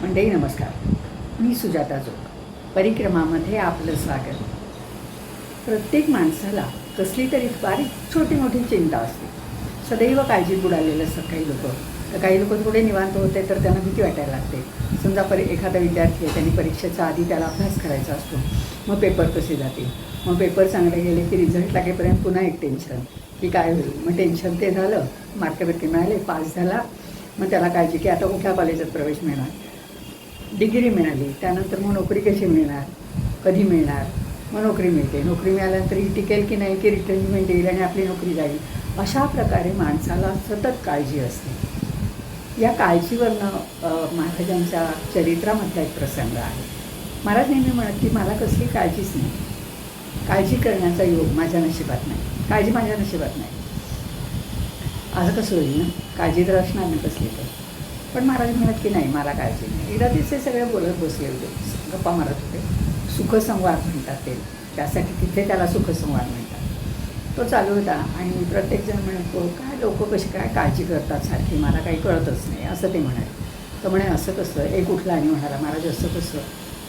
मंडळी नमस्कार. मी सुजाता जोग. परिक्रमामध्ये आपलं स्वागत. प्रत्येक माणसाला कसली तरी बारीक छोटी मोठी चिंता असते. सदैव काळजीत बुडालेलं असतात काही लोक. तर काही लोक थोडे निवांत होते तर त्यांना भीती वाटायला लागते. समजा एखादा विद्यार्थी आहे, त्यांनी परीक्षेच्या आधी त्याला अभ्यास करायचा असतो. मग पेपर कसे जातील, मग पेपर चांगले गेले की रिझल्ट लागेपर्यंत पुन्हा एक टेन्शन की काय होईल. मग टेन्शन ते झालं, मार्क बिर्क मिळाले, पास झाला, मग त्याला काळजी की आता कुठल्या कॉलेजात प्रवेश मिळणार, डिग्री मिळाली, त्यानंतर मग नोकरी कशी मिळणार, कधी मिळणार. मग नोकरी मिळते, नोकरी मिळाल्यानंतर ही टिकेल की नाही, की रिटायरमेंट येईल आणि आपली नोकरी जाईल. अशा प्रकारे माणसाला सतत काळजी असते. या काळजीवरनं महाराजांच्या चरित्रामधला एक प्रसंग आहे. महाराज नेहमी म्हणत की मला कसली काळजीच नाही, काळजी करण्याचा योग माझ्या नशिबात नाही, काळजी माझ्या नशिबात नाही. असं कसं होईल ना, काळजी तर असणार नाही कसली तर. पण महाराज म्हणत की नाही, मला काळजी नाही. एकदा तिथे सगळे बोलत बसले होते, गप्पा मारत होते. सुखसंवाद म्हणतात ते, त्यासाठी तिथे त्याला सुखसंवाद म्हणतात. तो चालू होता आणि प्रत्येकजण म्हणतो काय लोक कशी काय काळजी करतात सारखी, मला काही कळतच नाही असं ते म्हणाले. तर म्हणे असं कसं. एक उठला आणि म्हणाला, महाराज असं कसं,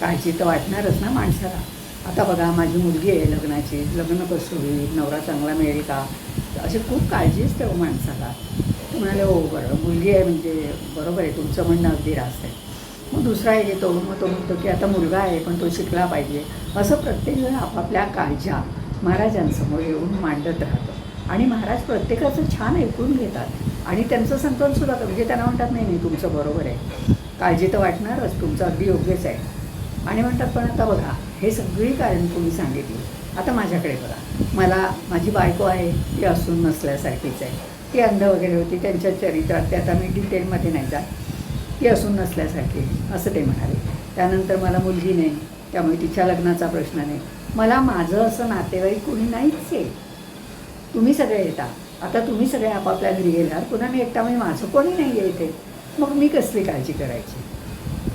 काळजी तर वाटणारच ना माणसाला. आता बघा माझी मुलगी आहे लग्नाची, लग्न कसं होईल, नवरा चांगला मिळेल का, अशी खूप काळजी असते हो माणसाला. ते म्हणाले हो बरं, मुलगी आहे म्हणजे बरोबर आहे, तुमचं म्हणणं अगदी रास्त आहे. मग दुसरा एक येतो, मग तो म्हणतो की आता मुलगा आहे पण तो शिकला पाहिजे. असं प्रत्येकजण आपापल्या काळज्या महाराजांसमोर येऊन मांडत राहतो. आणि महाराज प्रत्येकाचं छान ऐकून घेतात आणि त्यांचं संतोषसुद्धा करतात. म्हणजे त्यांना म्हणतात नाही नाही तुमचं बरोबर आहे, काळजी तर वाटणारच, तुमचं अगदी योग्यच आहे. आणि म्हणतात पण आता बघा हे सगळी कारण तुम्ही सांगितली, आता माझ्याकडे बघा, मला माझी बायको आहे ती असून नसल्यासारखीच आहे. ती अंध वगैरे होती, त्यांच्या चरित्रात ते आता मी डिटेलमध्ये नाही जात, ती असून नसल्यासारखी असं ते म्हणाले. त्यानंतर मला मुलगी नाही, त्यामुळे तिच्या लग्नाचा प्रश्न नाही. मला माझं असं नातेवाईक कोणी नाहीच आहे. तुम्ही सगळे येता, आता तुम्ही सगळे आपापल्या घरी गेल्यावर पुन्हा मी एकटा, म्हणजे माझं कोणी नाही आहे इथे, मग मी कसली काळजी करायची.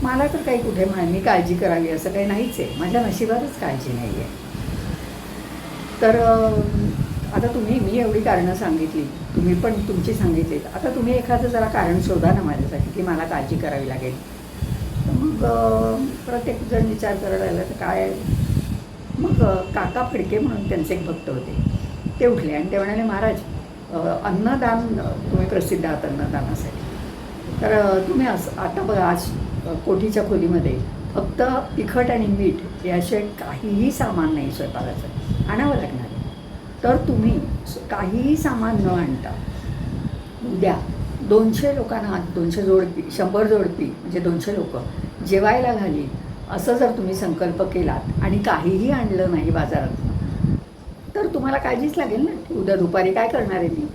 मला तर काही कुठे मी काळजी करावी असं काही नाहीच आहे, माझ्या नशिबातच काळजी नाही आहे. तर आता मी एवढी कारणं सांगितली, तुम्ही पण तुमची सांगितलीत. आता तुम्ही एखादं जरा कारण शोधा ना माझ्यासाठी की मला काळजी करावी लागेल. तर मग प्रत्येकजण विचार करायला लागला तर काय. मग काका फडके म्हणून त्यांचे एक भक्त होते, ते उठले आणि ते म्हणाले महाराज अन्नदान तुम्ही प्रसिद्ध आहात अन्नदानासाठी. तर तुम्ही असं आता बघा आज कोठीच्या खोलीमध्ये फक्त तिखट आणि मीठ याशिवाय काहीही सामान नाही स्वयंपाकाचं, आणावं लागणार आहे. तर तुम्ही काहीही सामान न आणता उद्या 200 लोकांना 200 जोडपी 100 जोडपी म्हणजे 200 लोक जेवायला घाली असं जर तुम्ही संकल्प केलात आणि काहीही आणलं नाही बाजारात, तर तुम्हाला काळजीच लागेल ना की उद्या दुपारी काय करणार आहे मी.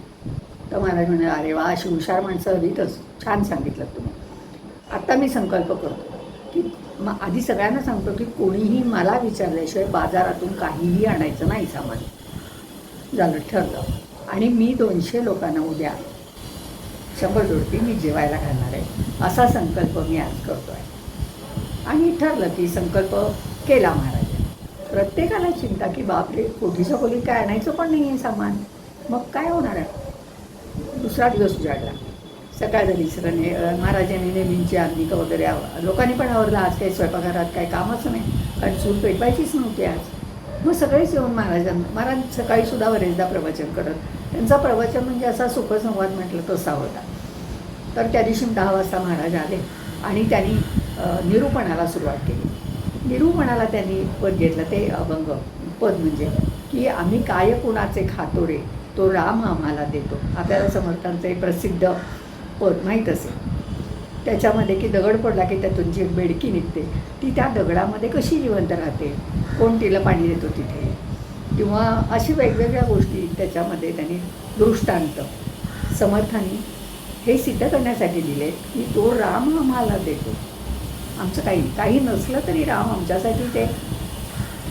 तर मला म्हणाले अरे वा, अशी हुशार माणसं हवीतच, छान सांगितलं तुम्ही. आत्ता मी संकल्प करतो की मग आधी सगळ्यांना सांगतो की कोणीही मला विचारल्याशिवाय बाजारातून काहीही आणायचं नाही सामान. झालं, ठरलं. आणि मी 200 लोकांना उद्या 100 जोडपी मी जेवायला घालणार आहे असा संकल्प मी आज करतो आहे. आणि ठरलं की संकल्प केला महाराजांनी. प्रत्येकाला चिंता की बापरे कोठीच्या खोलीत काय आणायचं पण नाही आहे सामान, मग काय होणार आहे. दुसरा दिवस उजाडला, सकाळ झाली, सगळ्यांनी महाराजांनी नेहमींची आधनिक वगैरे लोकांनी पण आवरलं. आज काही स्वयंपाकघरात काही कामच नाही, कारण चूल पेटवायचीच नव्हती आज. मग सगळेच येऊन महाराज सकाळीसुद्धा बरेचदा प्रवचन करत. त्यांचा प्रवचन म्हणजे असा सुखसंवाद म्हटलं तसा होता. तर त्या दिवशी 10 वाजता महाराज आले आणि त्यांनी निरूपणाला सुरुवात केली. निरूपणाला त्यांनी पद घेतलं, ते अभंग पद म्हणजे की आम्ही काय कुणाचे खातो रे, तो राम आम्हाला देतो. आपल्याला समर्थांचं एक प्रसिद्ध पद माहीत असेल. त्याच्यामध्ये की दगड पडला की त्यातून जी एक बेडकी निघते, ती त्या दगडामध्ये कशी जिवंत राहते, कोण तिला पाणी देतो तिथे, किंवा अशी वेगवेगळ्या गोष्टी त्याच्यामध्ये त्यांनी दृष्टांत समर्थांनी हे सिद्ध करण्यासाठी दिले की तो राम आम्हाला देतो. आमचं काही नसलं तरी राम आमच्यासाठी ते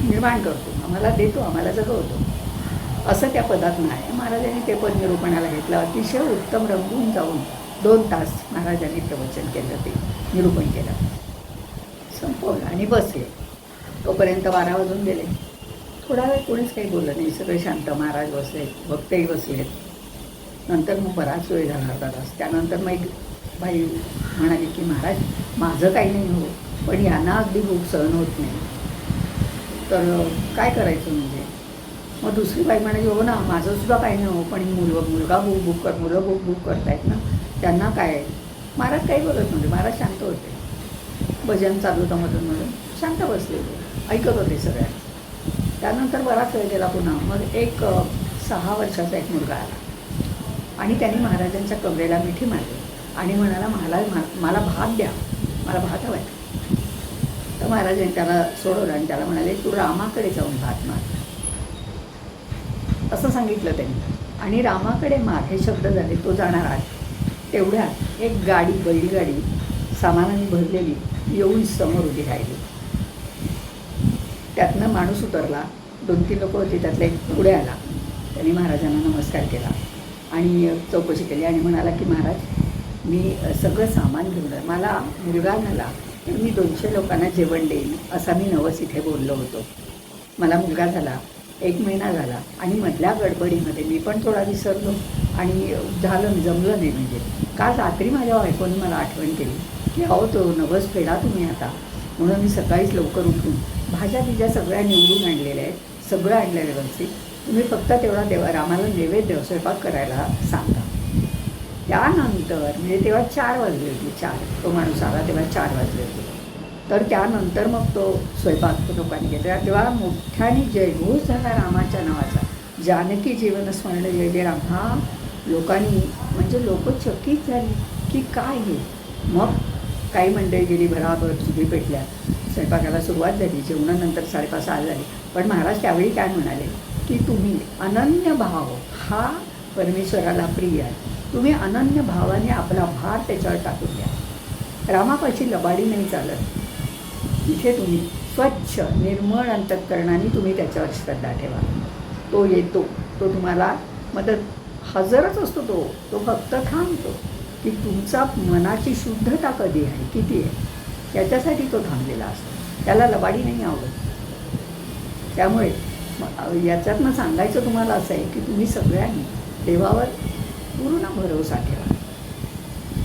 निर्माण करतो, आम्हाला देतो, आम्हाला जगवतो, असं त्या पदात नाही. महाराजांनी ते पद निरूपणाला घेतलं. अतिशय उत्तम रंगून जाऊन 2 तास महाराजांनी प्रवचन केलं, ते निरूपण केलं, संपवलं आणि बसले. तोपर्यंत 12 वाजून गेले. थोडा वेळ कोणीच काही बोललं नाही, सगळे शांत. महाराज बसले, भक्तही बसलेत. नंतर मग बराच वेळ झाला होता तास. त्यानंतर मग एक बाई म्हणाली की महाराज माझं काही नाही हो, पण यांना अगदी भूक सहन होत नाही. तर काय करायचं म्हणजे? मग दुसरी बाई म्हणाली, हो ना, माझंसुद्धा काही नाही हो, पण मुलगा मुलं भूक करतायत ना, त्यांना काय? महाराज काही बोलत नव्हते. महाराज शांत होते. भजन चालू होतं मधून शांत बसले होते, ऐकत होते सगळ्या. त्यानंतर बराच वेळ गेला. पुन्हा मग एक 6 वर्षाचा एक मुलगा आला आणि त्याने महाराजांच्या कमरेला मिठी मारली आणि म्हणाला, मला भात द्या, मला भात हवा आहे. तर महाराजांनी त्याला सोडवलं आणि त्याला म्हणाले, तू रामाकडे जाऊन भात मार, असं सांगितलं त्यांनी. आणि रामाकडे मार हे शब्द झाले. तो जाणार आहे तेवढ्यात एक गाडी, बैलगाडी सामानाने भरलेली येऊन समोर उभी राहिली. त्यातनं माणूस उतरला. 2-3 लोक होती, त्यातला एक पुढे आला. त्यांनी महाराजांना नमस्कार केला आणि चौकशी केली आणि म्हणाला की, महाराज मी सगळं सामान घेऊन आहे, मला मुलगा झाला तर मी 200 लोकांना जेवण देईन असा मी नवस इथे बोललो होतो. मला मुलगा झाला, 1 महिना झाला आणि मधल्या गडबडीमध्ये मी पण थोडा विसरलो आणि जमलं नाही. म्हणजे काल रात्री माझ्या बायकोने मला आठवण केली की अहो तो नवस फेडा तुम्ही आता. म्हणून मी सकाळीच लवकर उठून भाज्या सगळ्या निवडून आणलेल्या आहेत, सगळं आणलेलं व्यवस्थित. तुम्ही फक्त तेवढा रामाला नैवेद्य स्वयंपाक करायला सांगा. त्यानंतर म्हणजे तेव्हा 4 वाजले होते. 4 तो माणूस आला तेव्हा 4 वाजले होते. तर त्यानंतर मग तो स्वयंपाक लोकांनी घेतला. तेव्हा मोठ्याने जयघोष झाला रामाच्या नावाचा. जानकी जीवनस्मरण जय जय राम हा लोकांनी, म्हणजे लोक चकित झाली की काय हे. मग काही मंडळी गेली, भराभर चुली पेटल्या, स्वयंपाकाला सुरुवात झाली. जेवणानंतर 5:30-6 झाली. पण महाराज त्यावेळी काय म्हणाले की तुम्ही अनन्य भाव हा परमेश्वराला प्रिय आहे. तुम्ही अनन्य भावाने आपला भार त्याच्यावर टाकून द्या. रामापाशी लबाडी नाही चालत. इथे तुम्ही स्वच्छ निर्मळ अंतःकरणाने तुम्ही त्याच्यावर श्रद्धा ठेवा. तो येतो, तो तुम्हाला मदत हजरच असतो. तो फक्त थांबतो की तुमचा मनाची शुद्धता कधी आहे, किती आहे, याच्यासाठी तो थांबलेला असतो. त्याला लबाडी नाही आवडत. त्यामुळे याच्यातनं सांगायचं तुम्हाला असं आहे की तुम्ही सगळ्यांनी देवावर पूर्ण भरोसा ठेवा.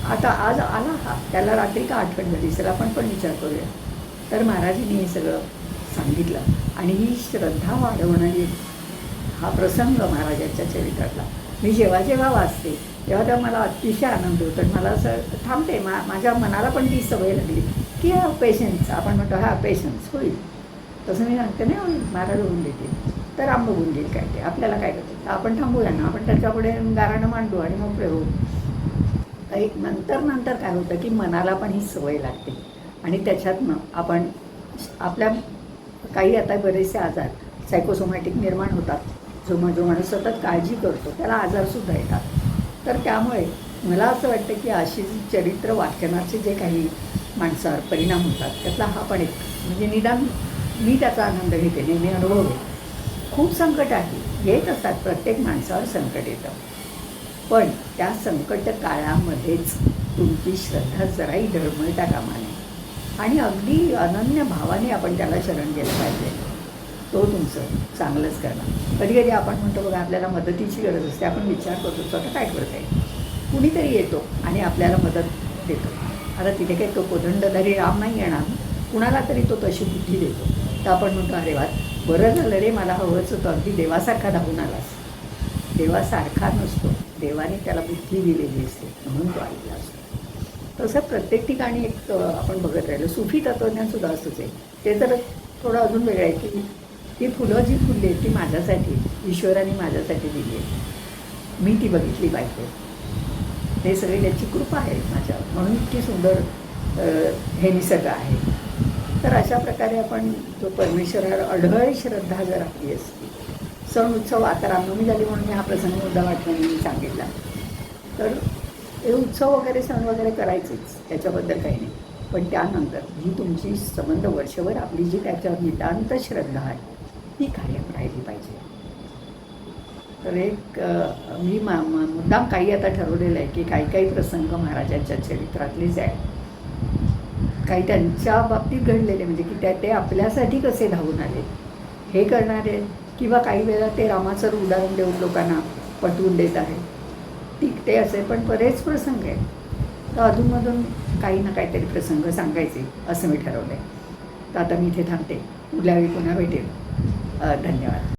आता आज आला हा, त्याला रात्री का आठवण झाली असेल, आपण पण विचार करूया. तर महाराजांनी हे सगळं सांगितलं आणि ही श्रद्धा वाढवणारी हा प्रसंग महाराजांच्या चरित्रातला मी जेव्हा वाचते तेव्हा मला अतिशय आनंद होतो. मला असं थांबते, माझ्या मनाला पण ती सवय लागली की पेशन्स, आपण म्हणतो हा पेशन्स होईल. तसं मी सांगते नाही होईल, महाराज होऊन देतील, तर राम बघून देईल काय ते, आपल्याला काय करते, आपण थांबूया ना, आपण त्याच्यापुढे गाराणं मांडू आणि मोकळे होऊ. काही नंतर काय होतं की मनाला पण ही सवय लागते आणि त्याच्यातनं आपण आपल्या काही आता बरेचसे आजार सायकोसोमॅटिक निर्माण होतात. जो माणूस सतत काळजी करतो त्याला आजारसुद्धा येतात. तर त्यामुळे मला असं वाटतं की अशी चरित्र वाचनाचे जे काही माणसावर परिणाम होतात त्यातला हा पण एक म्हणजे निदान मी त्याचा आनंद घेते, नेहमी अनुभव आहे. खूप संकट आहे, येत असतात, प्रत्येक माणसावर संकट येतं, पण त्या संकट काळामध्येच तुमची श्रद्धा जराही ढळमळता कामा नये आणि अगदी अनन्य भावाने आपण त्याला शरण गेलं पाहिजे. तो तुमचं चांगलंच करणार. कधी कधी आपण म्हणतो बघा आपल्याला मदतीची गरज असते, आपण विचार करतो स्वतः काय करता येईल, कुणीतरी येतो आणि आपल्याला मदत देतो. आता तिथे काही तो कोदंडधारी राम नाही येणार, कुणाला तरी तो तशी बुद्धी देतो. तर आपण म्हणतो अरे वा बरं झालं रे, मला हवंच होतं, अगदी देवासारखा धावून आलास. देवासारखा नसतो, देवाने त्याला बुद्धी दिलेली असते म्हणून तो ऐकला असतो. तसं प्रत्येक ठिकाणी एक आपण बघत राहिलो. सुफी तत्त्वज्ञानसुद्धा असंच आहे. ते तर थोडं अजून वेगळं आहे की ती फुलं जी फुलली आहेत ती माझ्यासाठी, ईश्वराने माझ्यासाठी दिली आहे, मी ती बघितली पाहिजे. हे सगळी त्याची कृपा आहे माझ्यावर, म्हणून इतकी सुंदर हे निसर्ग आहे. तर अशा प्रकारे आपण जो परमेश्वरावर अढळ श्रद्धा जर आपली असते, सण उत्सव आता रामनवमी झाली म्हणून मी हा प्रसंग मुद्दा वाटल्याने मी सांगितला. तर हे उत्सव वगैरे सण वगैरे करायचेच, त्याच्याबद्दल काही नाही, पण त्यानंतर जी तुमची संबंध वर्षभर आपली जी त्याच्यावर नितांत श्रद्धा आहे ती कायम राहिली पाहिजे. तर एक मी मुद्दाम काही आता ठरवलेलं आहे की काही प्रसंग महाराजांच्या चरित्रातलेच आहे, काही त्यांच्या बाबतीत घडलेले, म्हणजे की ते आपल्यासाठी कसे धावून आले हे करणारे, किंवा काही वेळा ते रामाचं उदाहरण देऊन लोकांना पटवून देत आहे, ते असे पण बरेच प्रसंग आहेत. तर अधूनमधून काही ना काहीतरी प्रसंग सांगायचे असं मी ठरवलं आहे. तर आता मी इथे थांबते. पुढल्या वेळी पुन्हा भेटेल. धन्यवाद.